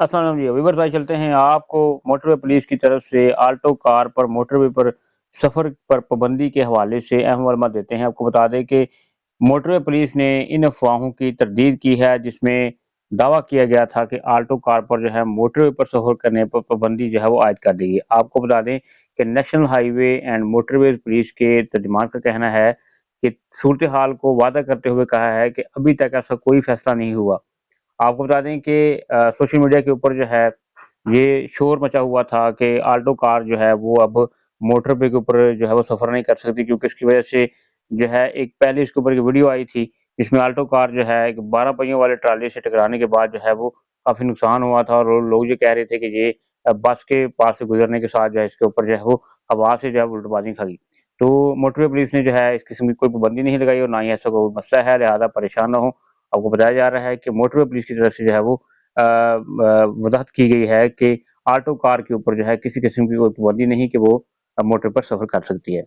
अस्सलाम वालेकुम जी, व्यूअर्स आइए चलते हैं आपको मोटरवे पुलिस की तरफ से आल्टो कार पर मोटरवे पर सफ़र पर पाबंदी के हवाले से अहम मालूमात देते हैं। आपको बता दें कि मोटरवे पुलिस ने इन अफवाहों की तरदीद की है जिसमें दावा किया गया था कि आल्टो कार पर जो है मोटरवे पर सफ़र करने पर पाबंदी जो है वो आयद कर दी गई। आपको बता दें कि national highway and motorways police के तर्जुमान का कहना है कि सूरत हाल को वादा करते हुए कहा है कि अभी तक ऐसा कोई फैसला नहीं हुआ। आपको बता दें कि सोशल मीडिया के ऊपर जो है ये शोर मचा हुआ था कि आल्टो कार जो है वो अब मोटरवे के ऊपर जो है वो सफ़र नहीं कर सकती क्योंकि इसकी वजह से जो है एक पहले इसके ऊपर एक वीडियो आई थी जिसमें आल्टो कार जो है एक 12 पहियों वाले ट्राली से टकराने के बाद जो है वो काफ़ी नुकसान हुआ था और लोग ये कह रहे थे कि ये बस के पास से गुजरने के साथ जो है इसके ऊपर जो है वो हवा से जो है उल्टबाजी खा गई। तो मोटरवे पुलिस ने जो है इस किस्म की कोई पाबंदी नहीं लगाई और ना ही ऐसा कोई मसला है, लिहाजा परेशान ना हो। आपको बताया जा रहा है कि मोटरवे पुलिस की तरफ से जो है वो वजाहत की गई है कि आल्टो कार के ऊपर जो है किसी किस्म की कोई पाबंदी नहीं कि वो मोटर पर सफ़र कर सकती है।